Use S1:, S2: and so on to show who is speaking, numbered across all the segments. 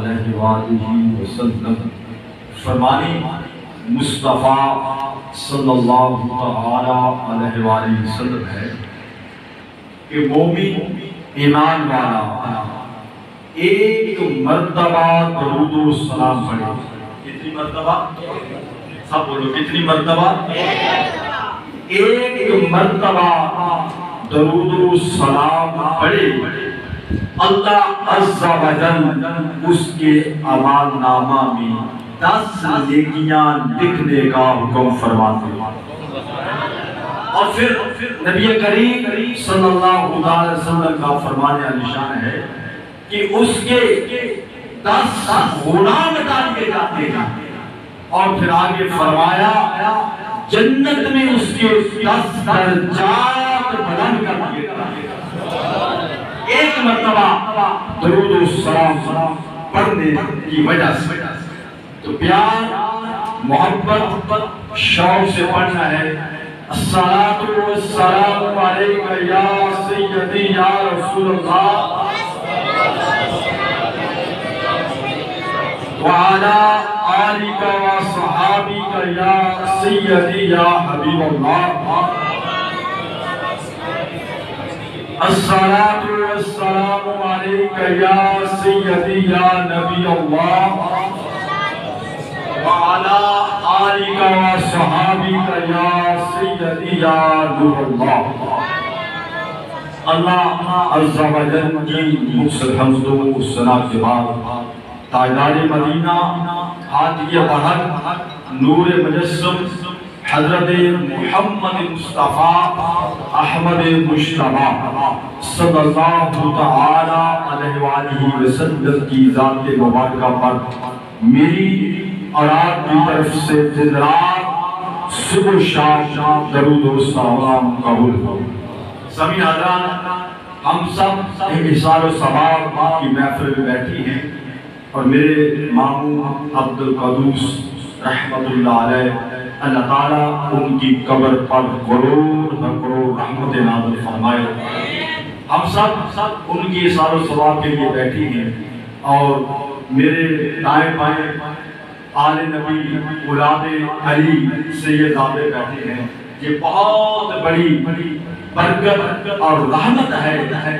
S1: علیہ وآلہ وسلم فرمانی مصطفیٰ صلی اللہ تعالی علیہ وآلہ وسلم ہے کہ مومن ایمان والا ایک مرتبہ درود و سلام پڑھے. کتنی مرتبہ؟ سب بولو کتنی مرتبہ؟ ایک مرتبہ درود و سلام پڑھے اللہ عز و جل اس کے اعمال نامہ میں 10 نیکیاں لکھنے کا حکم فرماتے ہیں. اور پھر نبی کریم صلی اللہ علیہ وسلم کا فرمان عالیشان ہے کہ اس کے 10 گناہ مٹا دیے جاتے ہیں. اور پھر آگے فرمایا جنت میں اس کے 10 درجات بلند کر دیے جاتے ہیں. ایک مرتبہ درود و سلام پڑھنے کی وجہ سے. تو پیار محبت شوق سے پڑھنا ہے. الصلاۃ والسلام علیک یا سیدی یا رسول اللہ وعلی آلک و صحابک یا سیدی یا حبیب اللہ. الصلاۃ والسلام علیک یا سیدی یا نبی اللہ وعلی آلک و صحابک یا سیدی یا نور اللہ. اللہ عز و جل کی مقصد حمد و ثنا کے بعد تاجدار مدینہ ہادی بہر نور مجسم حضرت محمد مصطفیٰ احمد مجتبیٰ صلی اللہ تعالی علیہ وآلہ وسلم کی ذات مبارکہ پر میری اور آپ کی طرف سے دن رات صبح شام درود و سلام قبول ہو. سبھی حضرات ہم سب احسان و ثواب کی محفل میں بیٹھی ہیں اور میرے ماموں عبد القدوس رحمت اللہ علیہ اللہ تعالیٰ ان کی قبر پر کروڑ رحمت نازل فرمائے. ہم سب ان کی احسان و ثواب کے لیے بیٹھی ہیں اور میرے دائیں بائیں آل نبی اولاد علی سیدزادے بیٹھے ہیں. یہ بہت بڑی برکت اور رحمت ہے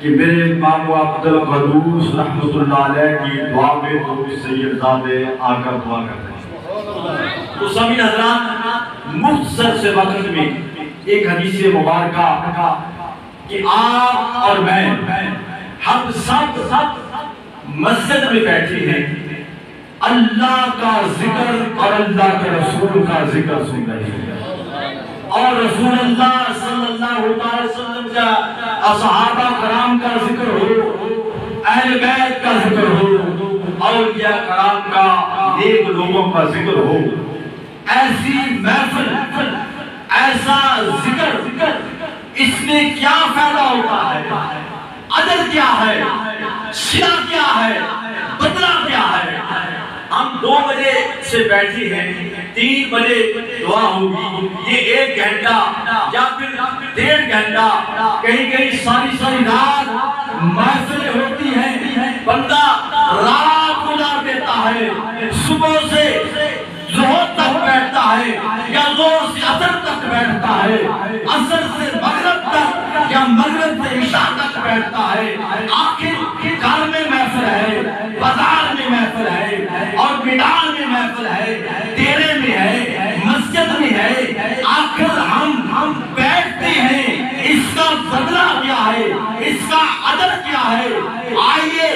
S1: کہ میرے ماموں عبد القدوس رحمت اللہ علیہ کی دعا میں تو سیدزادے آ کر دعا کرتے ہیں. تو سبھی حضرات مختصر سے وقت میں ایک حدیث مبارکہ کہ آپ اور میں ہم سب مسجد میں بیٹھے ہیں اللہ کا ذکر اور اللہ کے رسول کا ذکر سن رہے ہیں اور رسول اللہ صلی اللہ علیہ وسلم کا اصحابہ کرام کا ذکر ہو اہل بیت کا ذکر ہو اولیاء کرام کا نیک لوگوں کا ذکر ہو. ایسی محفل ایسا ذکر اس میں کیا فائدہ ہوتا ہے؟ اجر کیا ہے؟ صلہ کیا ہے؟ بدلہ کیا ہے؟ ہم 2 بجے سے بیٹھے ہیں 3 بجے دعا ہوگی. یہ 1 گھنٹہ یا پھر 1.5 گھنٹہ کہیں ساری رات محفلیں ہوتی ہیں. بندہ رات گزار دیتا ہے صبح سے ظہر تک بیٹھتا ہے یا ظہر سے عصر تک بیٹھتا ہے عصر سے مغرب تک یا مغرب سے عشاء تک بیٹھتا ہے. آخر گھر میں محفل ہے بازار میں محفل ہے اور میدان میں محفل ہے ڈیرے میں ہے مسجد میں ہے. آخر ہم بیٹھتے ہیں اس کا بدلہ کیا ہے؟ اس کا اجر کیا ہے؟ آئیے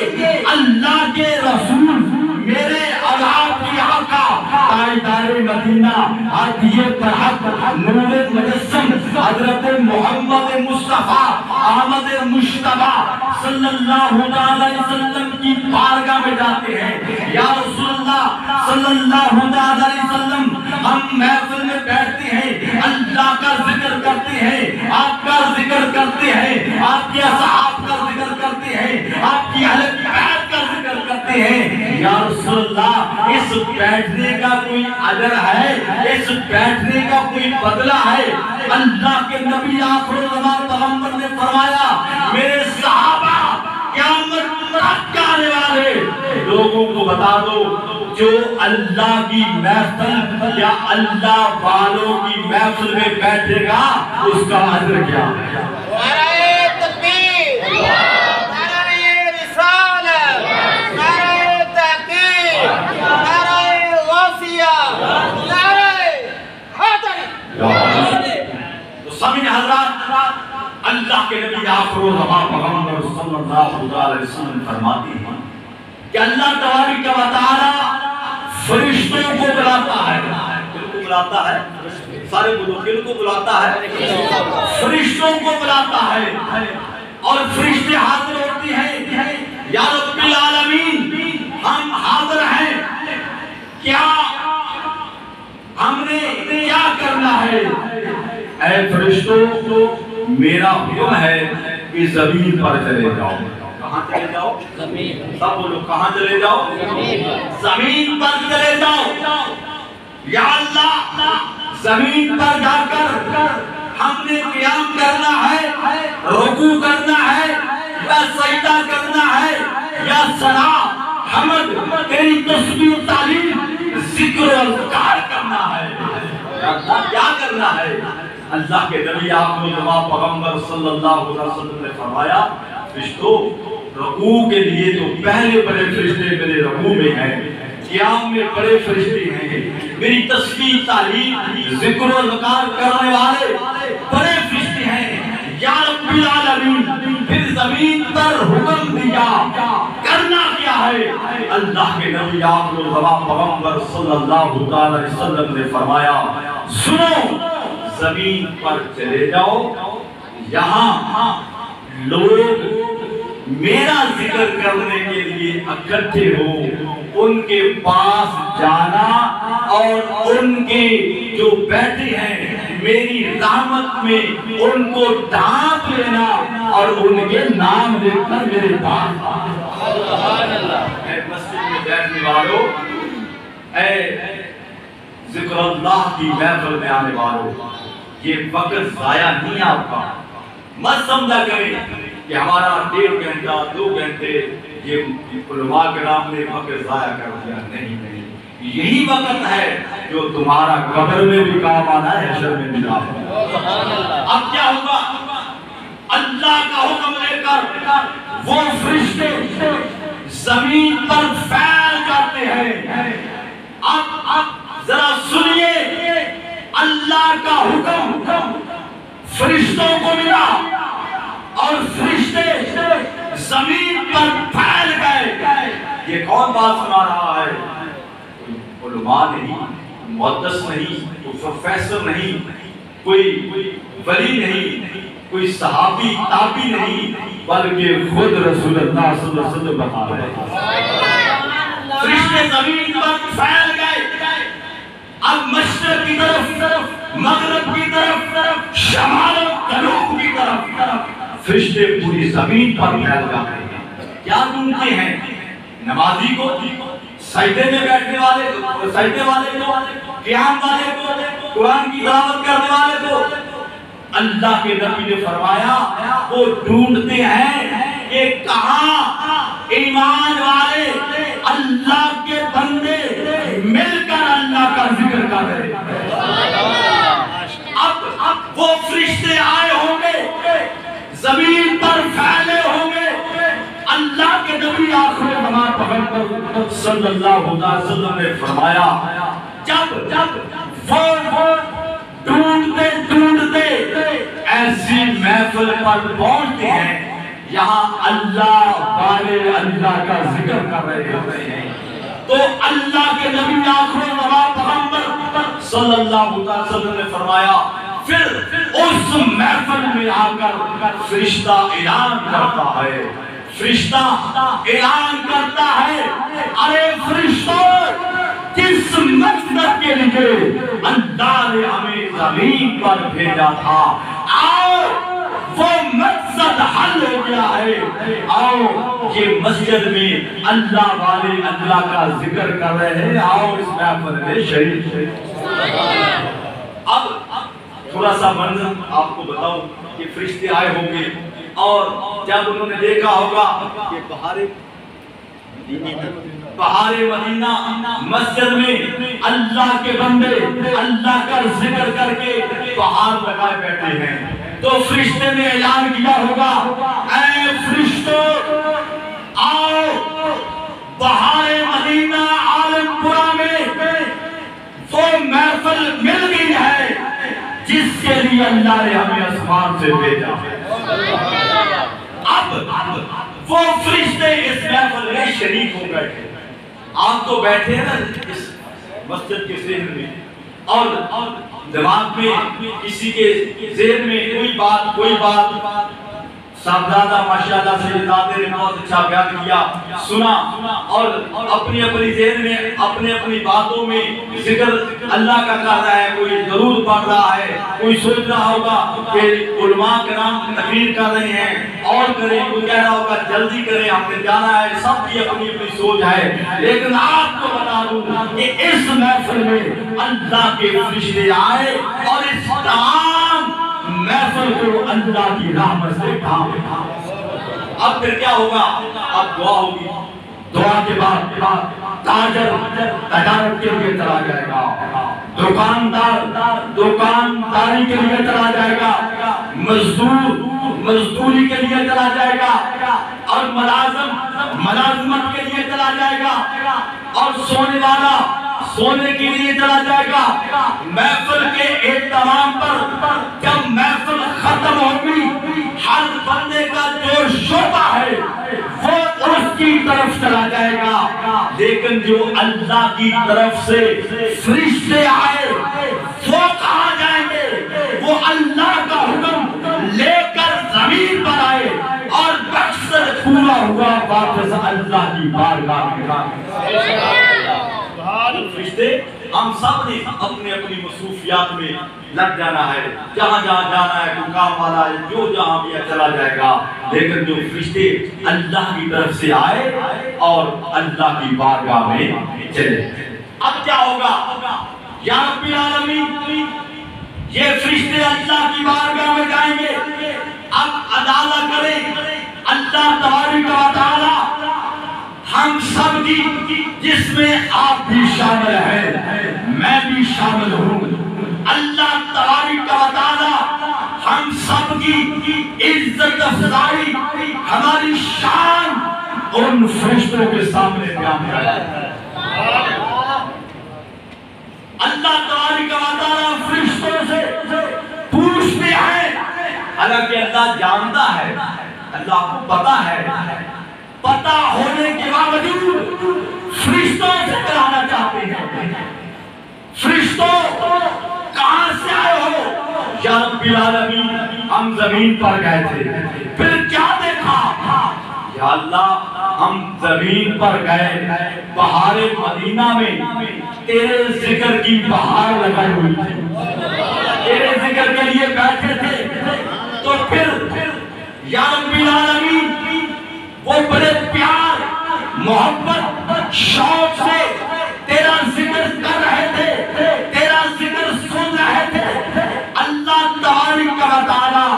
S1: اللہ کے رسول میرے اور آپ کی آقا تاجدار مدینہ ہادی برحق نور مجسم حضرت محمد مصطفیٰ احمد مجتبیٰ صلی اللہ علیہ وسلم کی بارگاہ میں جاتے ہیں. یا رسول اللہ صلی اللہ علیہ وسلم ہم محفل میں بیٹھتے ہیں اللہ کا ذکر کرتے ہیں آپ کا ذکر کرتے ہیں آپ کے اصحاب کا ذکر کرتے ہیں آپ کی اہل بیت کا ذکر کرتے ہیں. یا رسول اللہ اس بیٹھنے کا کوئی اجر ہے؟ اس بیٹھنے کا کوئی بدلہ ہے؟ اللہ کے نبی آخر زمان پیغمبر نے فرمایا میرے صحابہ قیامت تک آنے والے لوگوں کو بتا دو جو اللہ کی محفل یا اللہ والوں کی محفل میں بیٹھے گا اس کا اجر کیا ہے؟
S2: نعرہ تکبیر، نعرہ رسالت، نعرہ تحقیق، نعرہ غوثیہ، نعرہ حیدری۔
S1: تو سمجھ حضرات، اللہ کے نبی آخر الزمان پیغمبر صلی اللہ علیہ وسلم فرماتی ہیں کہ اللہ تبارک و تعالی فرشتوں کو بلاتا ہے۔ کن کو بلاتا ہے؟ سارے بولو، کن کو بلاتا ہے؟ فرشتوں کو بلاتا ہے، اور فرشتے حاضر ہوتی ہیں، یا رب العالمین ہم حاضر ہیں، کیا ہم نے کیا کرنا ہے؟ اے فرشتوں، میرا حکم ہے کہ زمین پر چلے جاؤ۔ کہاں چلے جاؤ؟ زمین۔ سب بولو، کہاں چلے جاؤ؟ زمین پر چلے جاؤ۔ یا اللہ، زمین پر جا کر ہم نے قیام کرنا ہے، رکوع کرنا ہے، یا سجدہ کرنا ہے، یا ثنا حمد تیری تسبیح و تعلیم ذکر و اذکار کرنا ہے۔ کیا کرنا ہے؟ اللہ کے نبی آخر الزمان پیغمبر صلی اللہ علیہ وسلم نے فرمایا، فرشتوں رکوع کے لیے تو پہلے بڑے فرشتے میرے رکوع میں ہیں، قیام میں بڑے فرشتے ہیں، میری تسبیح تعلیم ذکر و اذکار کرنے والے بڑے فرشتے ہیں، یا رب العالمین پھر زمین پر حکم دیا، کرنا کیا ہے؟ اللہ کے نبی آخر الزمان پیغمبر صلی اللہ علیہ وسلم نے فرمایا، سنو، زمین پر چلے جاؤ، یہاں لوگ میرا ذکر کرنے کے لیے اکٹھے ہو، ان کے پاس جانا اور ان کے جو بیٹھے ہیں میری رحمت میں ان کو ڈھانپ لینا اور ان کے نام لکھ کر میرے پاس آنا۔ اے مسجد میں بیٹھنے والوں، اے ذکر اللہ کی محفل میں آنے والوں، یہ وقت ضائع نہیں آپ کا۔ مت سمجھا کریں کہ ہمارا 1.5 گھنٹہ 2 گھنٹے یہ علماء کرام نے وقت ضائع کر دیا، نہیں، یہی وقت ہے جو تمہارا قبر میں بھی کام آنا ہے، حشر میں بھی کام آنا ہے۔ اب کیا ہوگا؟ اللہ کا حکم لے کر وہ فرشتے زمین پر فعال کرتے ہیں۔ اب ذرا سنیے، اللہ کا حکم فرشتوں کو ملا اور فرشتے زمین پر پھیل گئے۔ یہ کون بات سنا رہا ہے؟ کوئی علماء نہیں، محدث نہیں، کوئی پروفیسر نہیں، کوئی ولی نہیں، کوئی صحابی تابعی نہیں، بلکہ خود رسول اللہ صلی اللہ علیہ وسلم بتا رہے ہیں۔ فرشتے زمین پر پھیل گئے، اب مشرق کی طرف، مغرب کی طرف، شمال و جنوب کی طرف فرشتے پوری زمین پر پھیل جاتے ہیں۔ کیا ڈھونڈتے ہیں؟ نمازی کو، سجدے میں بیٹھنے والے کو، سجدے والے کو، قیام والے کو، قرآن کی تلاوت کرنے والے کو۔ اللہ کے نبی نے فرمایا وہ ڈھونڈتے ہیں کہ کہاں ایمان والے اللہ کے بندے مل کر اللہ کا ذکر کر رہے ہیں۔ اب وہ فرشتے آئے ہوں گے، زمین پر پھیلے ہوں گے۔ اللہ کے نبی آخر زمان پیغمبر صلی اللہ علیہ وسلم نے فرمایا، جب وہ ڈھونڈتے ایسی محفل پر پہنچتے ہیں یہاں اللہ والے اللہ کا ذکر کر رہے ہوتے ہیں، تو اللہ کے نبی آخر زمان پیغمبر صلی اللہ علیہ وسلم نے فرمایا پھر اس محفل میں آ کر فرشتہ اعلان کرتا ہے، فرشتہ اعلان کرتا ہے، ارے فرشتوں کس مقصد کے لیے اللہ نے ہمیں زمین پر بھیجا تھا، آؤ وہ مقصد حل ہو گیا ہے، آؤ یہ مسجد میں اللہ والے اللہ کا ذکر کر رہے ہیں، آؤ اس محفل میں شریک۔ اب تھوڑا سا منظر آپ کو بتاؤں کہ فرشتے آئے ہوں گے اور جب انہوں نے دیکھا ہوگا کہ باہر بہار مدینہ مسجد میں اللہ کے بندے اللہ کا ذکر کر کے بہار لگائے بیٹھے ہیں، تو فرشتے نے اعلان کیا ہوگا، اے فرشتوں آؤ، بہار مدینہ عالم پورہ میں وہ محفل مل گئی ہے جس کے لیے اللہ نے ہمیں آسمان سے بھیجا ہے۔ اب وہ فرشتے اس محفل میں شریک ہو گئے تھے۔ آپ تو بیٹھے ہیں نا اس مسجد کے ذہن میں، اور دماغ میں کسی کے ذہن میں کوئی بات صاحبزادہ ماشاءاللہ سے دادے نے بہت اچھا بیان کیا، سنا، اور اپنی ذہن میں اپنی باتوں میں ذکر اللہ کا کر رہا ہے، کوئی درود پڑھ رہا ہے، کوئی سوچ رہا ہوگا کہ علماء کرام تقریر کر رہے ہیں اور کریں، کوئی کہہ رہا ہوگا جلدی کریں ہم نے جانا ہے، سب کی اپنی سوچ ہے۔ لیکن آپ کو بتا دوں کہ اس محفل میں اللہ کے فرشتے آئے اور اس تمام محفل کو اللہ کی رحمت سے ڈھانپ دیا۔ اب پھر کیا ہوگا؟ اب دعا ہوگی، دعا کے بعد تاجر تجارت کے لیے چلا جائے گا، دکاندار دکانداری کے لیے چلا جائے گا، مزدور مزدوری کے لیے چلا جائے گا، اور ملازم ملازمت کے لیے چلا جائے گا، اور سونے والا سونے کے لیے چلا جائے گا۔ محفل کے اہتمام پر جب محفل ختم ہوگی، ہر بندے کا جو شعبہ ہے وہ اس کی طرف چلا جائے گا، لیکن جو اللہ کی طرف سے فرشتے آئے وہ کہاں جائیں گے؟ وہ اللہ کا حکم لے کر زمین پر آئے اور مقصد پورا ہوا واپس اللہ کی بارگاہ میں۔ فرشتے ہم سب نے اپنی مصروفیات میں لگ جانا ہے، جہاں جانا ہے، کوئی کام والا ہے، جو جہاں بھی چلا جائے گا، لیکن جو فرشتے اللہ کی طرف سے آئے اور اللہ کی بارگاہ میں چلے۔ اب کیا ہوگا؟ یا رب العالمین، یہ فرشتے اللہ کی بارگاہ میں جائیں گے، اب عدالت کریں اللہ تبارک و تعالی ہم سب کی، جس میں آپ بھی شامل ہیں، میں بھی شامل ہوں۔ اللہ تبارک و تعالی ہم سب کی عزت افزائی، ہماری شان ان فرشتوں کے سامنے بیان کرے۔ اللہ تبارک و تعالی فرشتوں سے پوچھتے ہیں، حالانکہ اللہ جانتا ہے، اللہ کو پتا ہے، پتا ہونے کے باوجود فرشتوں سے کرانا چاہتے ہیں۔ فرشتوں کہاں سے آئے ہو؟ یا رب العالمین، ہم زمین پر گئے تھے، پھر کیا دیکھا؟ یا اللہ ہم زمین پر گئے، بہار مدینہ میں تیرے ذکر کی بہار لگائی ہوئی تھی، تیرے ذکر کے لیے بیٹھے تھے، تو پھر یا رب العالمین وہ بڑے پیار محبت شوق سے تیرا ذکر کر رہے تھے، تیرا ذکر سن رہے تھے۔ اللہ تبارک و تعالی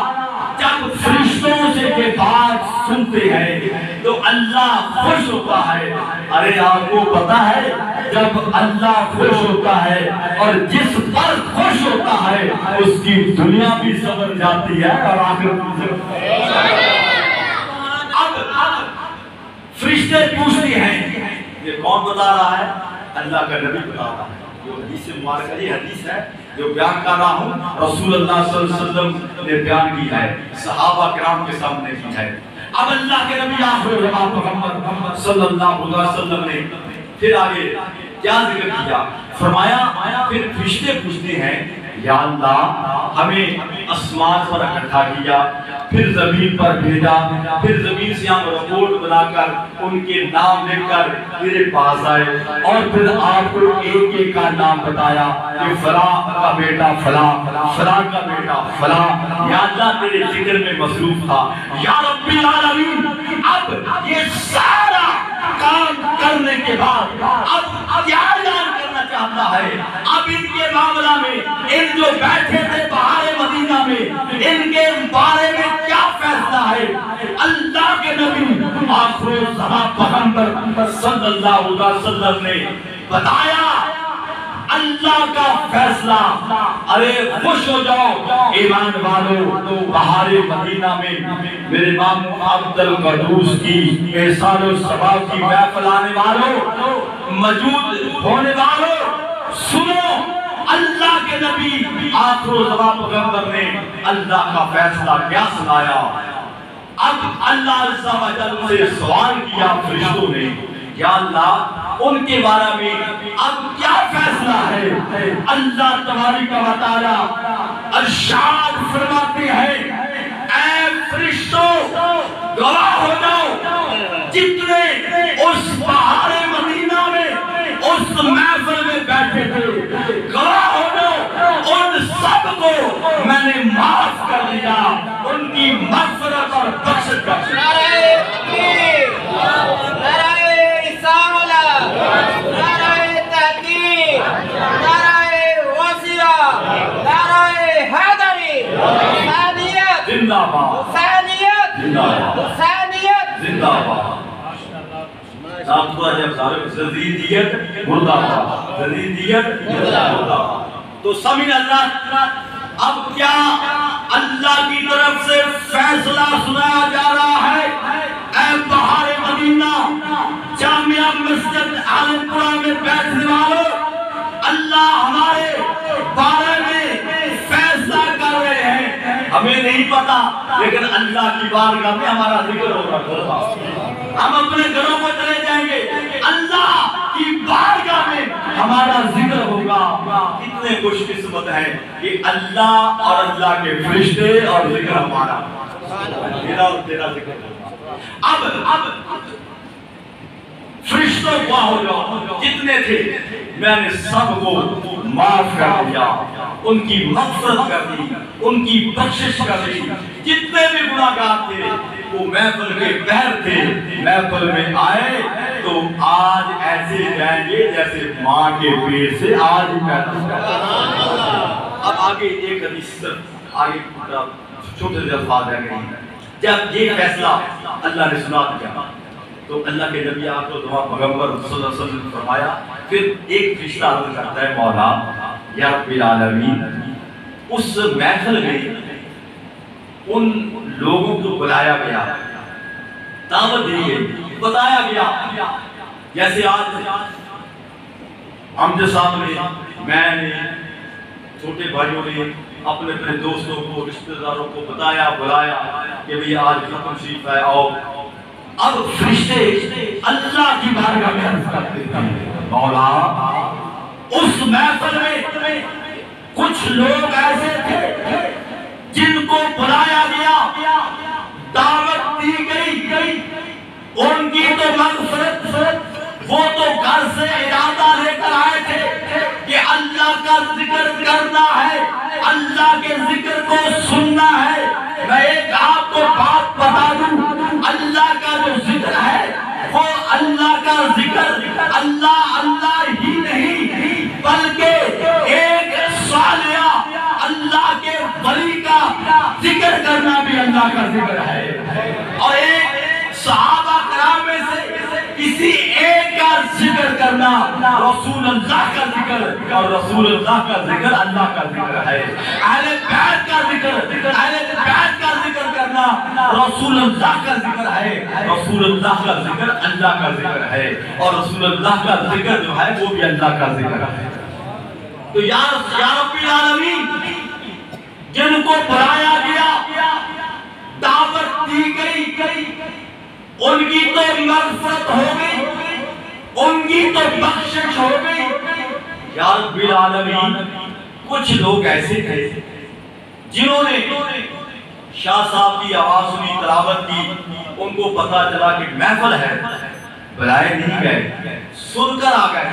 S1: جب فرشتوں سے یہ بات سنتے ہیں تو اللہ خوش ہوتا ہے۔ ارے آپ کو پتا ہے جب اللہ خوش ہوتا ہے اور جس پر خوش ہوتا ہے اس کی دنیا بھی سنور جاتی ہے اور آخرت بھی سنور۔ فرشتے پوچھتے ہیں، یہ کون بتا رہا ہے؟ اللہ کا نبی بتا رہا ہے۔ جو حدیث مبارکہ، یہ حدیث ہے جو بیان کر رہا ہوں، رسول اللہ صلی اللہ علیہ وسلم نے بیان کی ہے، صحابہ کرام کے سامنے کی ہے۔ اب اللہ کے نبی آخر محمد صلی اللہ علیہ وسلم نے پھر آگے کیا ذکر کیا؟ فرمایا پھر فرشتے پوچھتے ہیں، یا اللہ ہمیں آسمان پر اکٹھا کیا، پھر زمین پر بھیجا، پھر زمین سے ہم رپورٹ بنا کر ان کے نام لکھ کر تیرے پاس آئے، اور پھر آپ کو ایک ایک کا نام بتایا کہ فلاں کا بیٹا فلاں، فلاں کا بیٹا فلاں۔ یا اللہ تیرے ذکر میں مصروف تھا۔ یا رب العالمین، اب یہ سارا کام کرنے کے بعد اب کیا اعلان کرنا چاہتا ہے؟ اب ان کے معاملہ میں، ان جو بیٹھے تھے بہار مدینہ میں، ان کے بارے میں کیا فیصلہ فیصلہ ہے اللہ کے نبی آخر الزمان پیغمبر صلی اللہ علیہ وسلم نے بتایا اللہ کا فیصلہ. ارے خوش ہو جاؤ ایمان والو، بہار مدینہ میں میرے امام عبد القدوس کی احسان و ثواب کی محفل آنے والوں، موجود ہونے والوں، سنو اللہ کے نبی آخر الزمان پیغمبر نے اللہ کا فیصلہ کیا سنایا. اب اللہ عز و جل سے سوال کیا فرشتوں نے، یا اللہ ان کے بارے میں اب کیا فیصلہ ہے؟ اللہ تبارک و تعالی ارشاد فرماتے ہیں اے فرشتوں گواہ ہو جاؤ جتنے اس بہار مدینہ میں اس محفل میں بیٹھے تھے، گواہ ہو جاؤ ان سب کو میں نے معاف کر دیا، ان کی مغفرت اور بخشش کر دیا. زندہ باد، زندہ باد. نام تو جب سارے زدیدیت مردہ باد، زدیدیت مردہ باد. تو سمجھ اللہ اب کیا اللہ کی طرف سے فیصلہ سنایا جا رہا ہے. اے بہار مدینہ جامعہ مسجد عالم پورہ میں بیٹھنے والوں، اللہ ہمارے بارے میں فیصلہ کر رہے ہیں. ہمیں نہیں پتا لیکن اللہ کی بارگاہ میں ہمارا ذکر ہوگا. ہم اپنے گھروں کو چلے جائیں گے، اللہ کی بارگاہ میں ہمارا ذکر ہوگا. کتنے خوش قسمت ہیں کہ اللہ اور اللہ کے فرشتے اور ذکر ہمارا، میرا اور تیرا ذکر ہوگا. اب فرشتوں کو ہو جاؤ جتنے تھے میں نے سب کو معاف کر دیا، ان کی مغفرت کر دی، ان کی بخشش کر دی. جتنے بھی گناہگار تھے وہ محفل کے بہر تھے، محفل میں آئے تو آج ایسے جائیں گے جیسے ماں کے پیٹ سے آج ہی پیدا. اب آگے ایک حدیث آگے چھوٹے سے الفاظ ہے. جب یہ فیصلہ اللہ نے سنا دیا تو اللہ کے نبی آپ کو دعا پیغمبر صلی اللہ علیہ وسلم نے فرمایا، پھر ایک فرشتہ عرض کرتا ہے مولا یا رب العالمین اس محفل میں ان لوگوں کو بلایا گیا، دعوت دی گئی، بتایا گیا جیسے آج امجد صاحب نے، میں نے، چھوٹے بھائیوں نے اپنے اپنے دوستوں کو، رشتہ داروں کو بتایا، بلایا کہ بھئی آج ختم شریف ہے آؤ. اب فرشتے اللہ کی بارگاہ میں عرض کرتے ہیں مولا اس محفل میں کچھ لوگ ایسے تھے جن کو بلایا گیا، دعوت دی گئی، ان کی تو مغفرت، وہ تو گھر سے ارادہ لے کر آئے تھے کہ اللہ کا ذکر کرنا ہے، اللہ کے ذکر کو سننا ہے. میں ایک آپ کو بات بتا دوں، اللہ کا جو ذکر ہے وہ اللہ کا ذکر اللہ اللہ ہی نہیں بلکہ ایک صالح اللہ کے ولی کا ذکر کرنا بھی اللہ کا ذکر ہے. اور ایک صحابہ کرام میں سے کسی ایک کا ذکر کرنا رسول اللہ کا ذکر، اور رسول اللہ کا ذکر اللہ کا ذکر ہے. اہل بیت کا ذکر، اہل بیت کا ذکر کرنا رسول اللہ کا ذکر ہے، رسول اللہ کا ذکر اللہ کا ذکر ہے، اور رسول اللہ کا ذکر جو ہے وہ بھی اللہ کا ذکر ہے. تو یا رب العالمین جن کو بلایا گیا، دعوت دی گئی، ان کی تو مغفرت ہو گئی، ان کی تو بخشش ہو گئی. یا رب العالمین کچھ لوگ ایسے تھے جنہوں نے شاہ صاحب کی آواز سنی، تلاوت کی، ان کو پتا چلا کہ محفل ہے، بلائے نہیں گئے، سن کر آ گئے.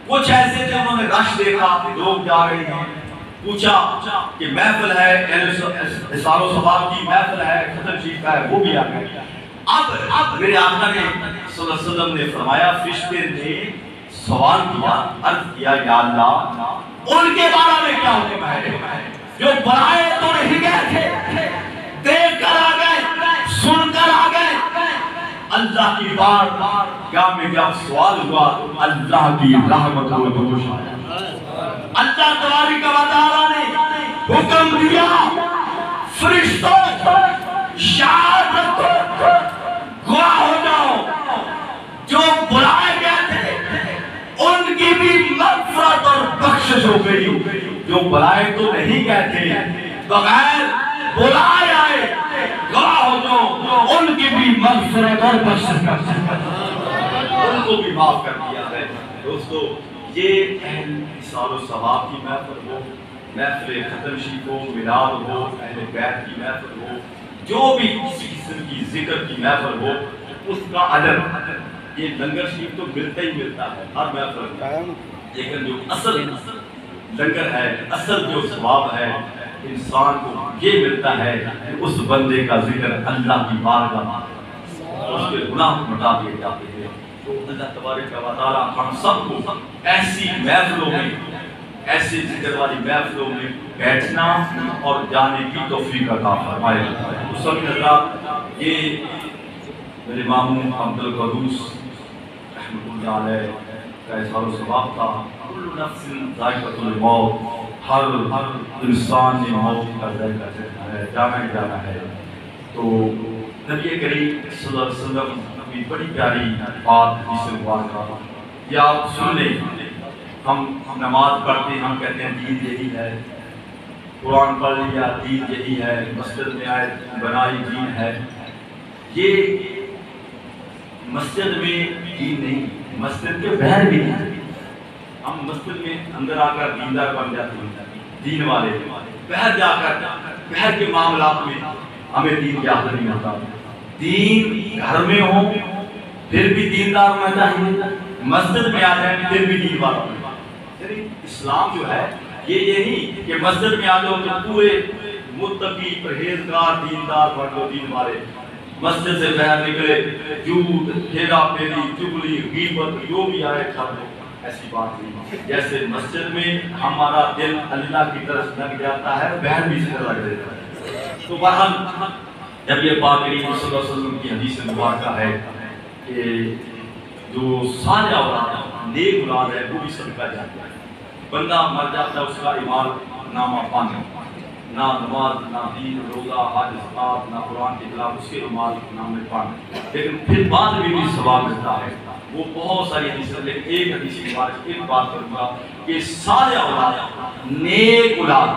S1: کچھ ایسے تھے انہوں نے رش دیکھا، لوگ جا رہے ہیں، پوچھا کہ محفل ہے، احسان و ثواب کی محفل ہے، ختم شریف ہے، وہ بھی آ گئے. اب میرے آقا نے صلی اللہ علیہ وسلم نے فرمایا، فرشتے نے سوال کیا، عرض کیا یا اللہ ان کے بارے میں کیا حکم ہے جو بلائے تو نہیں گئے تھے، دیکھ کر آ گئے اللہ کی بار گاہ میں جب سوال ہوا اللہ کی رحمت و جوش آیا. اللہ تبارک و تعالیٰ نے حکم دیا فرشتوں شہادت گواہ ہو جاؤ جو بلائے گئے تھے ان کی بھی مغفرت اور بخشش ہو گئی. جو بلائے تو نہیں گئے تھے بغیر بلائے آئے گواہ ہو جاؤ ان کی بھی مغفرت اور بخشش ان کو بھی معاف کر دیا ہے. دوستو یہ اہل احسان و ثواب کی محفل ہو, محفل ختم شریف ہو, میلاد ہو, اہل بیت کی محفل ہو, جو بھی کسی قسم کی ذکر کی محفل ہو, اس کا ادب یہ لنگر شریف تو ملتا ہی ملتا ہے ہر محفل میں, لیکن جو اصل لنگر ہے, اصل جو ثواب ہے انسان کو یہ ملتا ہے کہ اس بندے کا ذکر اللہ کی بارگاہ اس کے گناہ مٹا دیے جاتے ہیں. تو اللہ تبارک و تعالی ہم سب کو ایسی محفلوں میں, ایسی ذکر والی محفلوں میں بیٹھنا اور جانے کی توفیق عطا فرمائے. سبھی حضرات یہ میرے ماموں عبد القدوس رحمۃ اللہ علیہ کا اظہار و ثواب تھا. کل نفس ذائقۃ الموت, ہر انسان نے موت کا ذائقہ چکھنا ہے, جانا ہے. تو نبی کریم صلی اللہ علیہ وسلم کی بڑی پیاری بات حدیث مبارکہ کا یہ آپ سن لیں. ہم نماز پڑھتے ہیں, ہم کہتے ہیں دین یہی ہے, قرآن پڑھ لیا دین یہی ہے, مسجد میں آئے بنائی دین ہے. یہ مسجد میں دین نہیں, مسجد کے باہر بھی نہیں. ہم مسجد میں اندر آ کر دیندار بن جاتے ہیں, دین والے. باہر جا کر باہر کے معاملات میں ہمیں دین کی حاصل نہیں ہوتا. دین گھر میں ہو پھر بھی دیندار ہونا چاہیے, مسجد میں آ جائیں پھر بھی دین والا ہونا. یعنی اسلام جو ہے یہ نہیں کہ مسجد میں آ جاؤ تو پورے متقی پرہیزگار دیندار بن جاؤ دین والے, مسجد سے باہر نکلے جھوٹ پھیرا پھیری چغلی غیبت جو بھی آئے کر دو. ایسی بات نہیں. جیسے مسجد میں ہمارا دل اللہ کی طرف لگ جاتا ہے باہر بھی سے لگ جاتا ہے. تو بہرحال جب یہ پاک کریم صلی اللہ علیہ وسلم کی حدیث مبارکہ ہے کہ جو صالح اولاد نیک اولاد ہے وہ بھی صدقہ جاتا ہے. بندہ مر جاتا ہے اس کا ایمان نامہ پانے, نہ نماز, نہ دین, روزہ, حج, زکات, نہ قرآن کی تلاوت, اس کے ایمان نامے پانے, لیکن پھر بعد میں بھی ثواب ملتا ہے. وہ بہت ساری حدیثیں, لیکن ایک حدیث کے بارے ایک بات کروں گا کہ صالح اولاد نیک اولاد,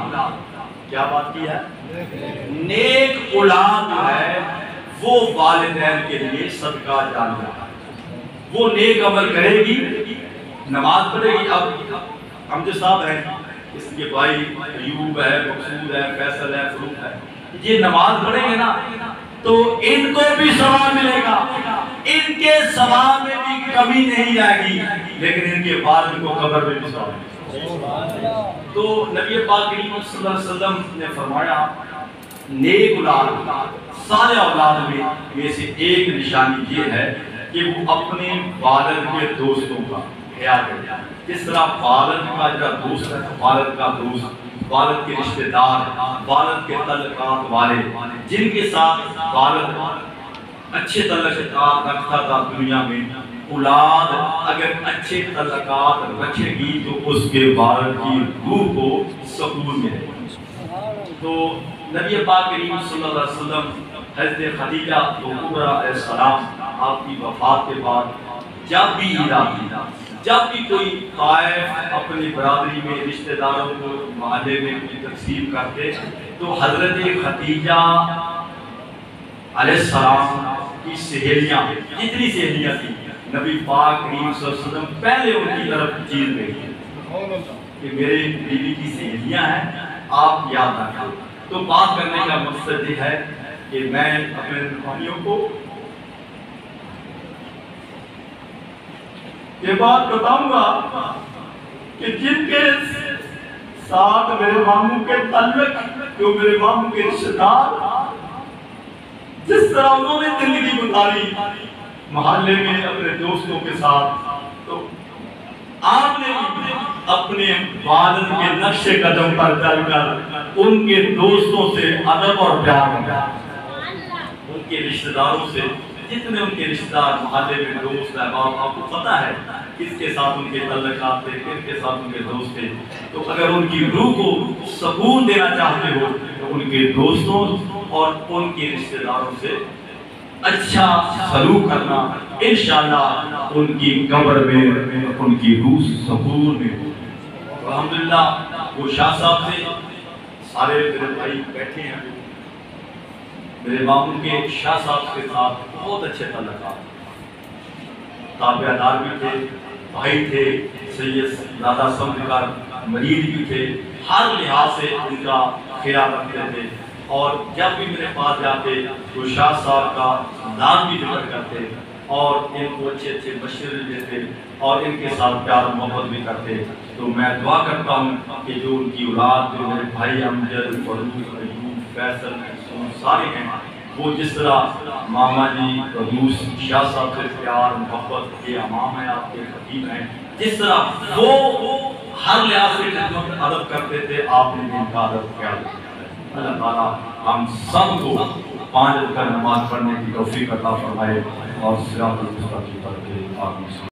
S1: کیا بات کی ہے, نیک اولاد جو ہے وہ والدین کے لیے صدقہ جاریہ ہے. وہ نیک عمل کرے گی, نماز پڑھے گی. اب امجد صاحب ہیں, اس کے بھائی ایوب ہے, مقصود ہے, فیصل ہے, فروخ ہے, یہ نماز پڑھیں گے نا تو ان کو بھی ثواب ملے گا, ان کے ثواب میں بھی کمی نہیں جائے گی, لیکن ان کے والد کو قبر میں بھی ثواب ملے گا. تو نبی پاک کریم صلی اللہ علیہ وسلم نے فرمایا نیک اولاد صالح اولاد میں سے ایک نشانی یہ ہے کہ وہ اپنے والد کے دوستوں کا خیال کرے. جس طرح والد کا جو دوست ہے, والد کا دوست, والد کے رشتہ دار, والد کے تعلقات والے جن کے ساتھ والد اچھے تعلقات رکھتا تھا دنیا میں, اولاد اگر اچھے تعلقات رکھے گی تو اس کے والد کی روح کو سکون ملے. تو نبی پاک کریم صلی اللہ علیہ وسلم حضرت خدیجہ کبریٰ علیہ السلام آپ کی وفات کے بعد جب بھی عید آتی, جب بھی کوئی طائف اپنی برادری میں رشتہ داروں کو محلے میں کوئی تقسیم کرتے تو حضرت خدیجہ علیہ السلام کی سہیلیاں, جتنی سہیلیاں تھیں, نبی پاک کریم صلی اللہ علیہ وسلم پہلے ان کی طرف چیز گئی کہ میرے بیوی کی سہیلیاں ہیں, آپ یاد رکھیں. تو بات کرنے کا مقصد یہ ہے کہ میں اپنے روحانیوں کو یہ بات بتاؤں گا کہ جن کے ساتھ میرے ماموں کے تعلق, جو میرے ماموں کے رشتہ دار, جس طرح انہوں نے زندگی گزاری محلے میں اپنے دوستوں کے ساتھ, تو آپ نے اپنے والد کے نقش قدم پر چل کر ان کے دوستوں سے ادب اور پیار کیا, ان کے رشتہ داروں سے
S3: جتنے ان کے رشتہ دار محلے میں دوست احباب آپ کو پتہ ہے کس کے ساتھ ان کے تعلقات تھے کس کے ساتھ ان کے دوست تھے. تو اگر ان کی روح کو سکون دینا چاہتے ہو تو ان کے دوستوں اور ان کے رشتہ داروں سے اچھا سلوک کرنا, انشاءاللہ ان کی قبر میں ان کی روح سکون میں ہو. الحمدللہ وہ شاہ صاحب سے سارے میرے بھائی بیٹھے ہیں, میرے ماموں کے شاہ صاحب کے ساتھ بہت اچھے تعلقات, تابعہ دار بھی تھے, بھائی تھے, سید دادا سمجھ کر مرید بھی تھے, ہر لحاظ سے ان کا خیال رکھتے تھے. اور جب بھی میرے پاس جاتے تو شاہ صاحب کا نام بھی ذکر کرتے اور ان کو اچھے اچھے مشورے دیتے اور ان کے ساتھ پیار و محبت بھی کرتے. تو میں دعا کرتا ہوں کہ جو ان کی اولاد, جو میرے بھائی امجد, فروخ, ایوب, فیصل, سارے ہیں, وہ جس طرح ماما جی قدوس شاہ صاحب سے پیار محبت, یہ امام ہیں آپ کے خطیب ہیں, جس طرح وہ ہر لحاظ سے ادب کرتے تھے, آپ نے ان کا ادب کیا. اللہ تعالیٰ ہم سب کو 5 وقت نماز پڑھنے کی توفیق عطا فرمائے اور صراط المستقیم پر آمین.